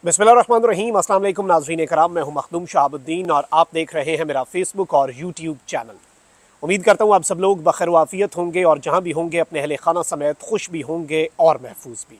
बिस्मिल्लाहिर्रहमानिर्रहीम। अस्सलाम वालेकुम नाज़रीन कराम, मैं हूं मखदूम शहाबुद्दीन और आप देख रहे हैं मेरा फेसबुक और यूट्यूब चैनल। उम्मीद करता हूं आप सब लोग बखैर वाफियत होंगे और जहां भी होंगे अपने अहले खाना समेत खुश भी होंगे और महफूज भी।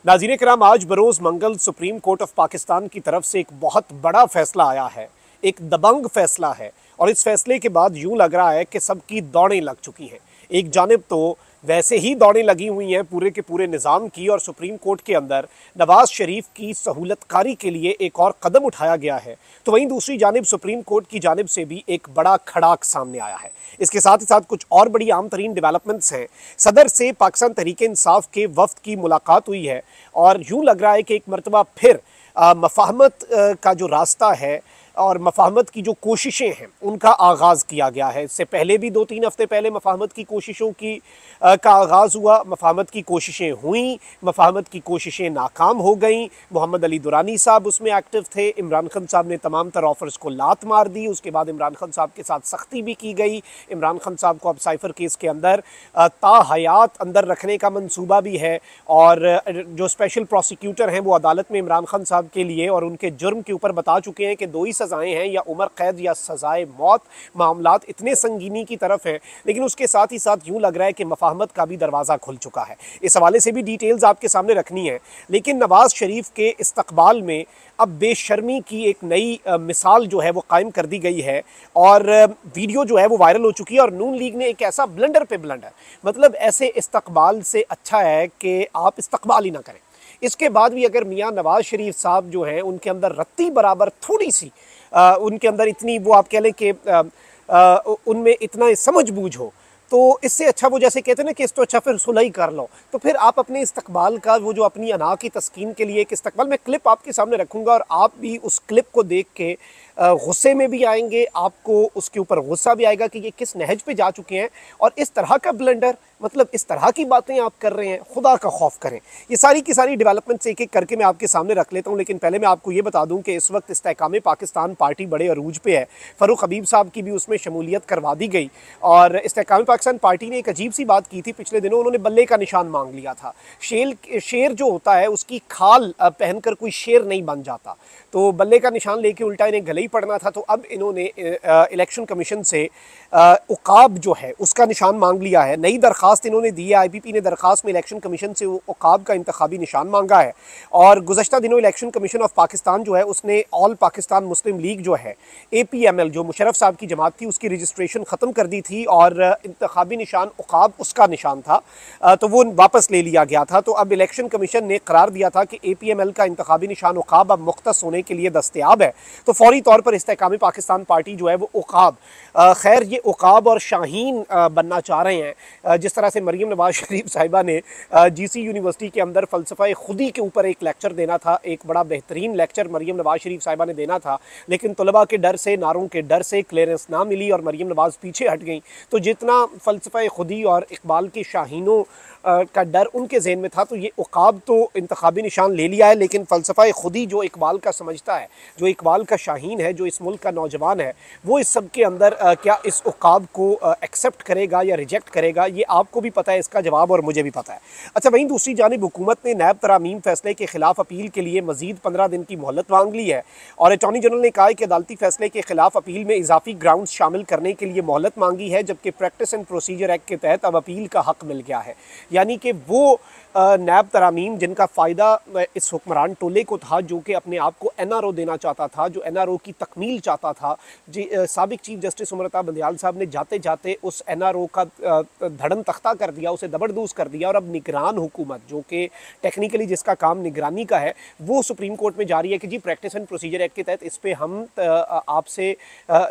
नाज़रीन कराम, आज बरोज़ मंगल सुप्रीम कोर्ट ऑफ पाकिस्तान की तरफ से एक बहुत बड़ा फैसला आया है, एक दबंग फैसला है। और इस फैसले के बाद यूं लग रहा है कि सबकी दौड़ें लग चुकी हैं। एक जानिब तो वैसे ही दौड़ें लगी हुई हैं पूरे के पूरे निज़ाम की, और सुप्रीम कोर्ट के अंदर नवाज शरीफ की सहूलतकारी के लिए एक और कदम उठाया गया है, तो वहीं दूसरी जानिब सुप्रीम कोर्ट की जानिब से भी एक बड़ा खड़ाक सामने आया है। इसके साथ ही साथ कुछ और बड़ी आम तरीन डेवलपमेंट्स हैं। सदर से पाकिस्तान तहरीक इंसाफ के वफ्द की मुलाकात हुई है और यूं लग रहा है कि एक मरतबा फिर मफाहमत का जो रास्ता है और मफाहमत की जो कोशिशें हैं उनका आगाज़ किया गया है। इससे पहले भी 2-3 हफ्ते पहले मफाहमत की कोशिशों का आगाज़ हुआ। मफाहमत की कोशिशें हुई, मफाहमत की कोशिशें नाकाम हो गई। मोहम्मद अली दुरानी साहब उसमें एक्टिव थे। इमरान खान साहब ने तमाम तर ऑफर्स को लात मार दी। उसके बाद इमरान खान साहब के साथ सख्ती भी की गई। इमरान खान साहब को अब साइफर केस के अंदर ताहयात अंदर रखने का मंसूबा भी है, और जो स्पेशल प्रोसिक्यूटर हैं वो अदालत में इमरान खान साहब के लिए और उनके जुर्म के ऊपर बता चुके हैं कि 2 ही सजाएं हैं, या उम्र कैद या सजाए मौत। मामलात इतने संगीनी की तरफ हैं, लेकिन उसके साथ ही साथ यूं लग रहा है कि मफाहमत का भी दरवाज़ा खुल चुका है। इस हवाले से भी डिटेल्स आपके सामने रखनी है। लेकिन नवाज शरीफ के इस्तकबाल में अब बेशर्मी की एक नई मिसाल जो है वो कायम कर दी गई है, और वीडियो जो है वो वायरल हो चुकी है। और नून लीग ने एक ऐसा ब्लंडर पे ब्लंडर, मतलब ऐसे इस्तकबाल से अच्छा है कि आप इस्तकबाल ही ना करें। इसके बाद भी अगर मियाँ नवाज शरीफ साहब जो हैं उनके अंदर रत्ती बराबर थोड़ी सी उनके अंदर इतनी वो आप कह लें कि उनमें इतना समझबूझ हो, तो इससे अच्छा वो जैसे कहते हैं ना कि इस तो अच्छा फिर सुलह ही कर लो। तो फिर आप अपने इस्तकबाल का वो जो अपनी अना की तस्कीन के लिए एक इस्तकबाल, मैं क्लिप आपके सामने रखूँगा और आप भी उस क्लिप को देख के गुस्से में भी आएंगे, आपको उसके ऊपर गुस्सा भी आएगा कि ये किस नहज पे जा चुके हैं। और इस तरह का ब्लंडर, मतलब इस तरह की बातें आप कर रहे हैं, खुदा का खौफ करें। ये सारी की सारी डेवलपमेंट्स एक एक करके मैं आपके सामने रख लेता हूं, लेकिन पहले मैं आपको ये बता दूं कि इस वक्त इस्तेहकाम पाकिस्तान पार्टी बड़े अरूज पे है। फ़ारूक हबीब साहब की भी उसमें शमूलियत करवा दी गई। और इस्तेहकाम पाकिस्तान पार्टी ने एक अजीब सी बात की थी पिछले दिनों, उन्होंने बल्ले का निशान मांग लिया था। शेर जो होता है उसकी खाल पहनकर कोई शेर नहीं बन जाता, तो बल्ले का निशान लेके उल्टा इन्हें गले ही पड़ना था। तो अब इन्होंने इलेक्शन कमीशन से उकाब जो है उसका निशान मांग लिया है। नई दरख्वास्त इन्होंने दी है। IPP ने दरख्वास्त में इलेक्शन कमीशन से उकाब का इंतखाबी निशान मांगा है। और गुज़श्ता दिनों इलेक्शन कमीशन ऑफ पाकिस्तान जो है उसने ऑल पाकिस्तान मुस्लिम लीग जो है APML, जो मुशर्रफ साहब की जमात थी, उसकी रजिस्ट्रेशन ख़त्म कर दी थी और इंतखाबी निशान उकाब उसका निशान था, तो वो वापस ले लिया गया था। तो अब इलेक्शन कमीशन ने करार दिया था कि APML का इंतखाबी निशान उकाब अब मुख्तस होने के लिए दस्तयाब है। तो फौरी तौर पर इस्तेहकाम पाकिस्तान पार्टी जो है वो उकाब, खैर ये उकाब और शाहीन बनना चाह रहे हैं। जिस तरह से मरीम नवाज शरीफ साहिबा ने GC यूनिवर्सिटी के अंदर फ़लसफ़ा खुदी के ऊपर एक लेक्चर देना था, एक बड़ा बेहतरीन लेक्चर मरीम नवाज शरीफ साहिबा ने देना था, लेकिन तलबा के डर से, नारों के डर से क्लियरेंस ना मिली और मरीम नवाज पीछे हट गई। तो जितना फ़लसफ़ा खुदी और इकबाल के शाहीनों का डर उनके जहन में था, तो ये उकाब तो इंतखाबी निशान ले लिया है, लेकिन फ़लसफ़ा खुदी जो इकबाल का समझता है, जो इकबाल का शाहीन है, जो इस मुल्क का नौजवान है, वो इस सब के अंदर क्या इस उकाब को एक्सेप्ट करेगा या रिजेक्ट करेगा, ये आपको भी पता है इसका जवाब और मुझे भी पता है। अच्छा, वहीं दूसरी जानिब हुकूमत ने नैब तरामीम फैसले के खिलाफ अपील के लिए मजीद 15 दिन की मोहलत मांग ली है। और अटॉर्नी जनरल ने कहा है कि अदालती फैसले के खिलाफ अपील में इजाफी ग्राउंड्स शामिल करने के लिए मोहलत मांगी है, जबकि प्रैक्टिस एंड प्रोसीजर एक्ट के तहत अब अपील का हक मिल गया है। यानी कि वो नैब तरामीम जिनका फ़ायदा इस हुक्मरान टोले को था, जो कि अपने आप को NRO देना चाहता था, जो NRO की तकमील चाहता था, साबिक चीफ जस्टिस उमर बंदियाल साहब ने जाते जाते उस NRO का धड़न तख्ता कर दिया, उसे दबरदूस कर दिया। और अब निगरान हुकूमत, जो कि टेक्निकली जिसका काम निगरानी का है, वो सुप्रीम कोर्ट में जा रही है कि जी प्रैक्टिस एंड प्रोसीजर एक्ट के तहत इस पर हम आपसे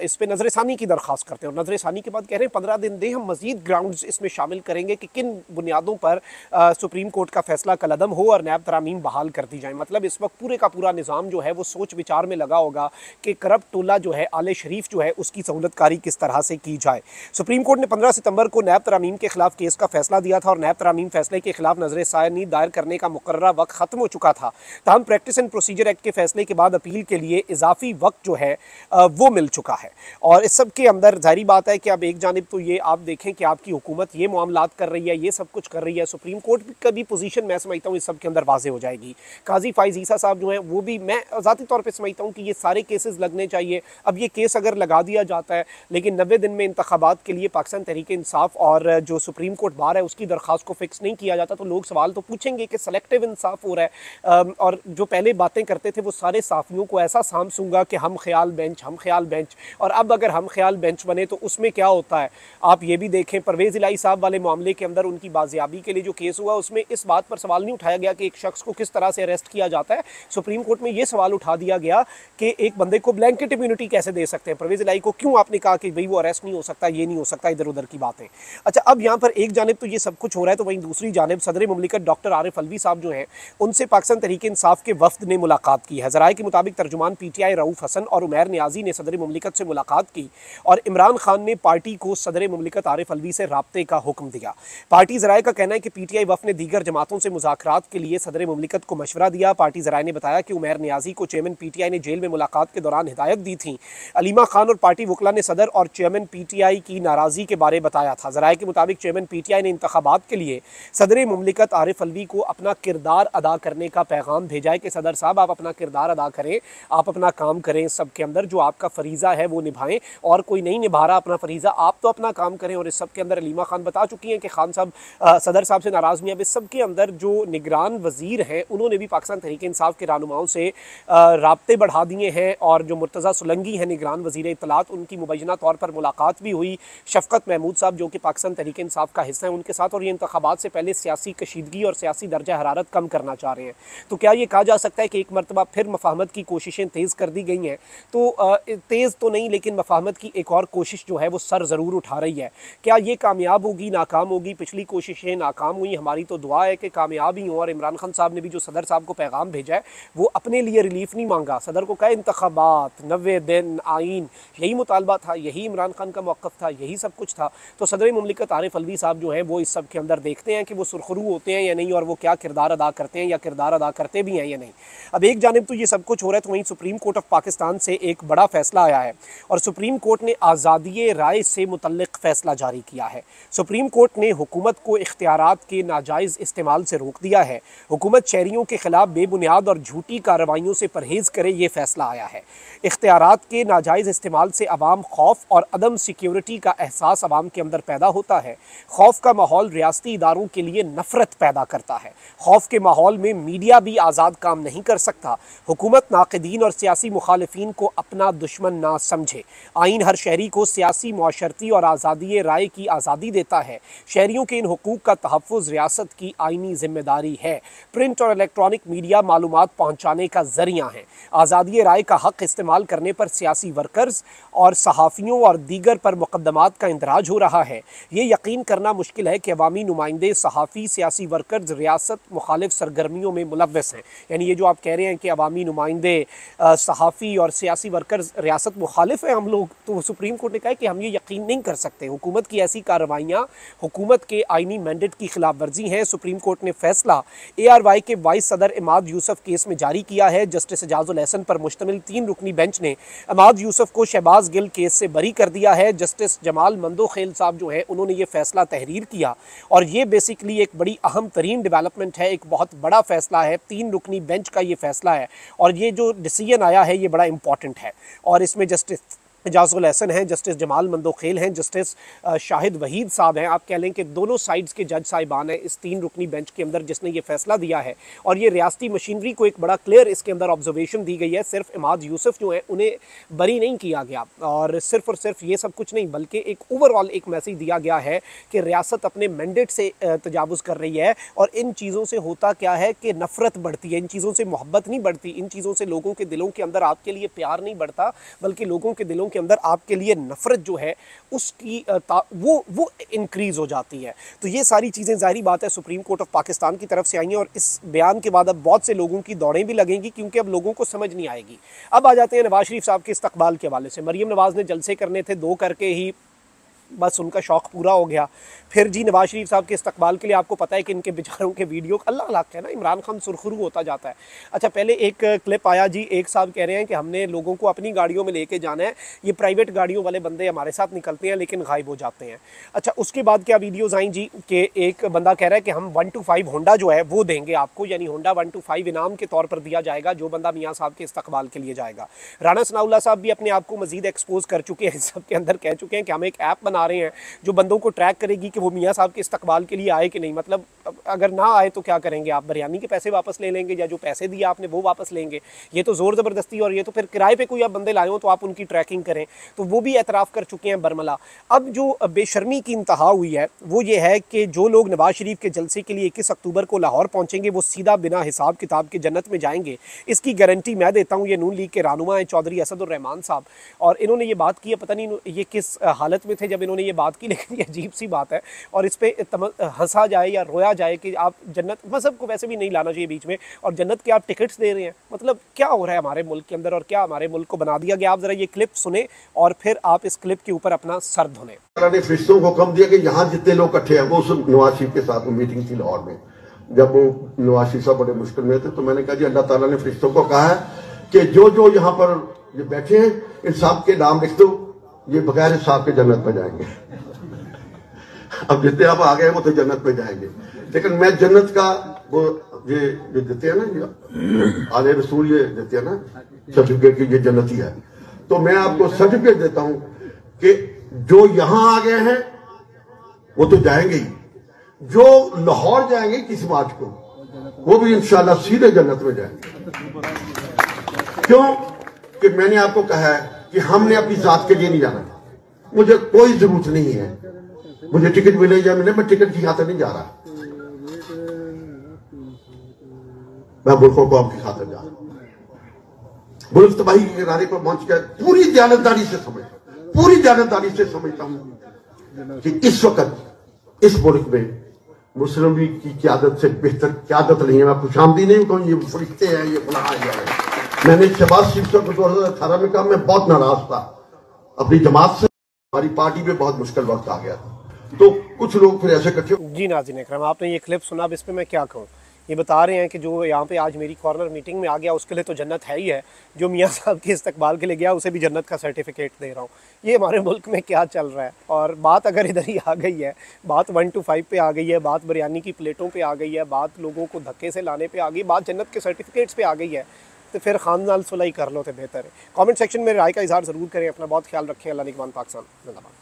इस पर नज़र-ए-सानी की दरख्वास्त करते हैं। और नज़र-ए-सानी के बाद कह रहे हैं 15 दिन दें, हम मज़ीद ग्राउंड्स इसमें शामिल करेंगे कि किन बुनियादों पर सुप्रीम कोर्ट का फैसला कलअदम हो और नैब तरामीम बहाल कर दी जाए। मतलब इस वक्त पूरे का पूरा निज़ाम जो है वो सोच विचार में लगा होगा कि करप्ट टोला जो है, आले शरीफ जो है, उसकी सहूलतकारी किस तरह से की जाए। सुप्रीम कोर्ट ने 15 सितंबर को नैब तरामीम के खिलाफ इंसाफ केस का फैसला दिया था और नैब तरामीम फैसले के खिलाफ नजर सानी दायर करने का मुकर्ररा वक्त खत्म हो चुका था। ताहम प्रैक्टिस एंड प्रोसीजर एक्ट के फैसले के बाद अपील के लिए इजाफी वक्त जो है वो मिल चुका है। और इस सब के अंदर जाहिर बात है कि अब एक जानिब तो ये आप देखें कि आपकी हुकूमत ये मामलात कर रही है, ये सब कुछ कर रही है, सुप्रीम कोर्ट का भी पोजीशन मैं समझता हूँ इस सब के अंदर वाजे हो जाएगी। काजी फाइज ईसा साहब जो हैं वो भी मैं ज़ाती तौर पे समझता हूँ कि ये सारे केसेस लगने चाहिए। अब ये केस अगर लगा दिया जाता है लेकिन 90 दिन में इंतखाबात के लिए पाकिस्तान तहरीक इंसाफ और जो सुप्रीम कोर्ट बार है उसकी दरख्वास्त को फिक्स नहीं किया जाता तो लोग सवाल तो पूछेंगे कि सेलेक्टिव इंसाफ हो रहा है। और जो पहले बातें करते थे वो सारे साफियों को ऐसा सामसूंगा कि हम ख्याल बेंच, और अब अगर हम ख्याल बेंच बने तो उसमें क्या होता है आप ये भी देखें। परवेज़ इलाही साहब वाले मामले के अंदर उनकी बाजियाबी के लिए जो केस हुआ उसमें इस बात पर सवाल नहीं उठाया गया कि एक शख्स को किस तरह से अरेस्ट किया जाता है। सुप्रीम कोर्ट में ये सवाल उठा दिया गया कि एक बंदे को ब्लैंकेट इम्यूनिटी कैसे दे सकते हैं। परवेज़ इलाही को क्यों आपने कहा कि भाई वो अरेस्ट नहीं हो सकता, ये नहीं हो सकता, इधर उधर की बातें। अच्छा, अब यहाँ पर एक जानिब तो ये सब कुछ हो रहा है तो वहीं दूसरी जानिब सदर मुमलिकत डॉक्टर आरिफ अलवी साहब जो हैं उनसे पाकिस्तान तहरीक इंसाफ के वफ्द ने मुलाकात की है। ज़राए के मुताबिक तर्जुमान PTI रऊफ हसन और उमैर नियाजी ने सदर मुमलिकत से मुलाकात की और इमरान खान ने पार्टी को सदर मुमलिकत आरिफ अलवी से राब्ते का हुक्म दिया। पार्टी ज़राए का कहना है कि PTI वफ्द ने दीगर जमातों से मुज़ाकरात के लिए सदर मुमलिकत को मशवरा दिया। पार्टी ज़राए ने बताया कि उमैर नियाजी को चेयरमैन PTI ने जेल में मुलाकात के दौरान हिदायत दी थी। अलीमा खान और पार्टी वकला ने सदर और चेयरमैन PTI की नाराज़गी के बारे बताया था। ज़राए के मुताबिक चेयरमैन PTI ने इंतखाबात के लिए सदर मुमलिकत आरिफ अलवी को अपना किरदार अदा करने का पैगाम भेजा है कि सदर साहब आप अपना किरदार अदा करें, आप अपना काम करें, सब के अंदर जो आपका फरीज़ा है वो निभाएं और कोई नहीं निभा रहा अपना फरीज़ा, आप तो अपना काम करें। और इस सब के अंदर अलीमा खान बता चुकी हैं कि खान साहब सदर साहब से नाराज़ नहीं। अब इस सब के अंदर जो निगरान वज़ीर हैं उन्होंने भी पाकिस्तान तहरीक इंसाफ के रहनुमाओं से राब्ते बढ़ा दिए हैं और जो मुर्तज़ा सुलंगी हैं निगरान वज़ीर इत्तलात उनकी मुबैना तौर पर मुलाकात भी हुई शफ़क़त महमूद साहब जो कि पाकिस्तान तहरीक इंसाफ का हिस्सा है उनके साथ, और ये इंतखाबात से पहले सियासी कशीदगी और सियासी दर्जा हरारत कम करना चाह रहे हैं। तो क्या ये कहा जा सकता है कि एक मरतबा फिर मफाहमत की कोशिशें तेज़ कर दी गई हैं? तो तेज़ तो नहीं लेकिन मफाहमत की एक और कोशिश जो है वो सर ज़रूर उठा रही है। क्या ये कामयाब होगी, नाकाम होगी? पिछली कोशिशें नाकाम हुई, हमारी तो दुआ है कि कामयाब ही हों। और इमरान खान साहब ने भी जो सदर साहब को पैगाम भेजा है वो अपने लिए रिलीफ नहीं मांगा। सदर को कहा इंतखाबात 90 दिन आइन, यही मुतालबा था, यही इमरान खान का मौक़िफ़ था, यही सब कुछ था। तो सदर मुमलिकत आरिफ अलवी साहब जो है वो इस सब के अंदर देखते हैं कि वो सुरखरू होते हैं या नहीं और वो क्या किरदार अदा करते हैं या किरदार अदा करते भी हैं या नहीं। अब एक जानिब तो ये सब कुछ हो रहा है तो वहीं सुप्रीम कोर्ट ऑफ पाकिस्तान से एक बड़ा फैसला आया है और सुप्रीम कोर्ट ने आज़ादी राय से मुतल्लिक़ फ़ैसला जारी किया है। सुप्रीम कोर्ट ने हुकूमत को इख्तियारात के नाजायज़ इस्तेमाल से रोक दिया है। हुकूमत शहरियों के खिलाफ बेबुनियाद और झूठी कार्रवाइयों से परहेज़ करे, ये फ़ैसला आया है। इख्तियारात के नाजायज़ इस्तेमाल से अवाम खौफ और अदम सिक्योरिटी का एहसास अवाम के अंदर पैदा होता है। खौफ का माहौल रियासती इदारों के लिए नफ़रत पैदा करता है। खौफ के माहौल में मीडिया भी आज़ाद काम नहीं कर सकता। हुकूमत नाक़िदीन और सियासी मुखालिफिन को अपना दुश्मन ना समझे। आइन हर शहरी को सियासी, मुआशरती और आज़ादी राय की आज़ादी देता है। शहरियों के इन हुकूक का तहफ़्फ़ुज़ रियासत की आइनी ज़िम्मेदारी है। प्रिंट और इलेक्ट्रॉनिक मीडिया मालूमात पहुँचाने का ज़रिया है। आज़ादी राय का हक़ इस्तेमाल करने पर सियासी वर्कर्स और सहाफ़ियों और दीगर पर मुक़द्दमात का इंदराज हो रहा है। ये यकीन करना मुश्किल है कि अवामी नुमाइंदे, सहाफ़ी, सियासी वर्कर्स रियासत मुखालिफ सरगर्मियों में मुलव्वस हैं। यानी ये जो आप कह रहे हैं कि अवामी नुमाइंदे, सहाफ़ी और सियासी वर्कर्स रियासत मुखालिफ हैं हम लोग, तो सुप्रीम कोर्ट ने कहा है कि हम ये यकीन नहीं कर सकते। हुकूमत की ऐसी कार्रवाइयाँ हुकूमत के आइनी मैंडेट की खिलाफ वर्जी हैं। सुप्रीम कोर्ट ने फैसला ARY के वाइस सदर इमाद यूसुफ केस में जारी किया है। जस्टिस एजाजुल एहसन पर मुश्तमिल 3 रुकनी बेंच ने इमाद यूसुफ को शहबाज गिल केस से बरी कर दिया है। जस्टिस जमाल मंदोखेल साहब जो है उन्होंने ये फैसला तहरीर किया और ये बेसिकली एक बड़ी अहम तरीन डेवलपमेंट है, एक बहुत बड़ा फैसला है। 3 रुकनी बेंच का ये फैसला है और ये जो डिसीजन आया है ये बड़ा इंपॉर्टेंट है। और इसमें जस्टिस एजाजुल एहसन हैं, जस्टिस जमाल मंदोखेल हैं, जस्टिस शाहिद वहीद साहब हैं। आप कह लें कि दोनों साइड्स के जज साहिबान हैं इस 3 रुकनी बेंच के अंदर जिसने ये फैसला दिया है। और ये रियासती मशीनरी को एक बड़ा क्लियर इसके अंदर ऑब्जर्वेशन दी गई है। सिर्फ इमाद यूसुफ जो है उन्हें बरी नहीं किया गया और सिर्फ ये सब कुछ नहीं बल्कि एक ओवरऑल एक मैसेज दिया गया है कि रियासत अपने मैंडेट से तजावुज़ कर रही है। और इन चीज़ों से होता क्या है कि नफ़रत बढ़ती है, इन चीज़ों से मोहब्बत नहीं बढ़ती, इन चीज़ों से लोगों के दिलों के अंदर आपके लिए प्यार नहीं बढ़ता बल्कि लोगों के दिलों के अंदर आपके लिए नफरत जो है उसकी वो इंक्रीज हो जाती है। तो ये सारी चीज़ें ज़ाहिरी बात है सुप्रीम कोर्ट ऑफ पाकिस्तान की तरफ से आई हैं और इस बयान के बाद अब बहुत से लोगों की दौड़ें भी लगेंगी क्योंकि अब लोगों को समझ नहीं आएगी। अब आ जाते हैं नवाज शरीफ साहब के इस्तकबाल के हवाले से। मरीम नवाज़ ने जलसे करने थे, 2 करके ही बस उनका शौक़ पूरा हो गया। फिर जी नवाज शरीफ साहब के इस्तकबाल के लिए आपको पता है कि इनके बेचारों के वीडियो अल्लाह अल्लाह है ना, इमरान खान सुरखरू होता जाता है। अच्छा, पहले एक क्लिप आया जी, एक साहब कह रहे हैं कि हमने लोगों को अपनी गाड़ियों में लेके जाना है, ये प्राइवेट गाड़ियों वाले बंदे हमारे साथ निकलते हैं लेकिन गायब हो जाते हैं। अच्छा, उसके बाद क्या वीडियोज़ आई जी कि एक बंदा कह रहा है कि हम 125 होंडा जो है वो देंगे आपको, यानी होंडा 125 इनाम के तौर पर दिया जाएगा जो बंदा मियाँ साहब के इस्तकबाल के लिए जाएगा। राना सनाउल्लाह साहब भी अपने आप को मजीद एक्सपोज कर चुके हैं, सब के अंदर कह चुके हैं कि हम एक ऐप बना रहे हैं जो बंदों को ट्रैक करेगी कि वो मियाँ साहब के इस्तकबाल के लिए आए कि नहीं। मतलब अगर ना आए तो क्या करेंगे आप? बिरयानी के पैसे वापस ले लेंगे या जो पैसे दिए आपने वो वापस लेंगे? ये तो ज़ोर ज़बरदस्ती, और ये तो फिर किराए पे कोई आप बंदे लाए हो तो आप उनकी ट्रैकिंग करें। तो वो भी एतराफ़ कर चुके हैं बरमला। अब जो बेशर्मी की इंतहा हुई है वो ये है कि जो लोग नवाज शरीफ के जलसे के लिए 21 अक्टूबर को लाहौर पहुँचेंगे वो सीधा बिना हिसाब किताब के जन्नत में जाएंगे। इसकी गारंटी मैं देता हूँ। ये नून लीग के रहनुमा हैं चौधरी असदुर्रहमान साहब, और इन्होंने ये बात की है, पता नहीं ये किस हालत में थे जब इन्होंने ये बात की, लेकिन ये अजीब सी बात है और इस पर हंसा जाए या रोया जाए कि आप जन्नत, मज़हब को वैसे भी नहीं लाना चाहिए बीच में, और जन्नत के आप टिकट्स दे रहे हैं। मतलब क्या हो रहा है हमारे मुल्क के अंदर और क्या हमारे मुल्क को बना दिया गया। आप ज़रा ये क्लिप सुने और फिर आप इस क्लिप के ऊपर अपना सर धुने। अल्लाह ने फरिश्तों को हुक्म दिया कि यहाँ जितने लोग इकट्ठे हैं, वो उस नवाज शरीफ के साथ मीटिंग थी लाहौर में, जब वो नवाज शरीफ साहब बड़े मुश्किल में थे, तो मैंने कहा जी अल्लाह ताला ने फरिश्तों को कहा है कि जो जो यहाँ पर ये बैठे हैं इन सब के नाम लिख दो, ये बगैर हिसाब के जन्नत में जाएंगे। अब जितने आप आ गए वो तो जन्नत में जाएंगे, लेकिन मैं जन्नत का वो ये देते हैं ना, ये आले रसूल ये देते हैं ना सर्टिफिकेट की, ये जन्नती है। तो मैं आपको सर्टिफिकेट देता हूं कि जो यहां आ गए हैं वो तो जाएंगे ही, जो लाहौर जाएंगे किस मार्च को, वो भी इंशाल्लाह सीधे जन्नत में जाएंगे। क्यों कि मैंने आपको कहा है कि हमने अपनी जात के लिए नहीं जाना। मुझे कोई जरूरत नहीं है, मुझे टिकट मिले या मिले, मैं टिकट की खातिर नहीं जा रहा, मैं मुल्कों को आपकी खातिर जा रहा हूं। मुल्क तबाही के किनारे पर पहुंच गया। पूरी दयानतदारी से समझता हूं कि इस वक्त इस मुल्क में मुस्लिम लीग की क़यादत से बेहतर क़यादत नहीं है। मैं खुशामदी नहीं कहूँ ये फरिश्ते हैं, ये फलां है। मैंने शहबाज शरीफ साहब को 2018 में कहा, मैं बहुत नाराज था अपनी जमात से, हमारी पार्टी में बहुत मुश्किल वक्त आ गया था, तो कुछ लोग फिर ऐसे इकट्ठे। जी नाज़रीन इकराम, आपने ये क्लिप सुना, अब इस पर मैं क्या कहूँ। ये बता रहे हैं कि जो यहाँ पे आज मेरी कॉर्नर मीटिंग में आ गया उसके लिए तो जन्नत है ही है, जो मियाँ साहब के इस्तकबाल के लिए गया उसे भी जन्नत का सर्टिफिकेट दे रहा हूँ। ये हमारे मुल्क में क्या चल रहा है। और बात अगर इधर ही आ गई है, बात 125 पे आ गई है, बात बिरयानी की प्लेटों पे आ गई है, बात लोगों को धक्के से लाने पे आ गई, बात जन्नत के सर्टिफिकेट्स पे आ गई है, तो फिर खानदान सुलह कर लो तो बेहतर है। कमेंट सेक्शन में राय का इजहार ज़रूर करें। अपना बहुत ख्याल रखें। अल्लाह निगहबान पाकिस्तान जिंदाबाद।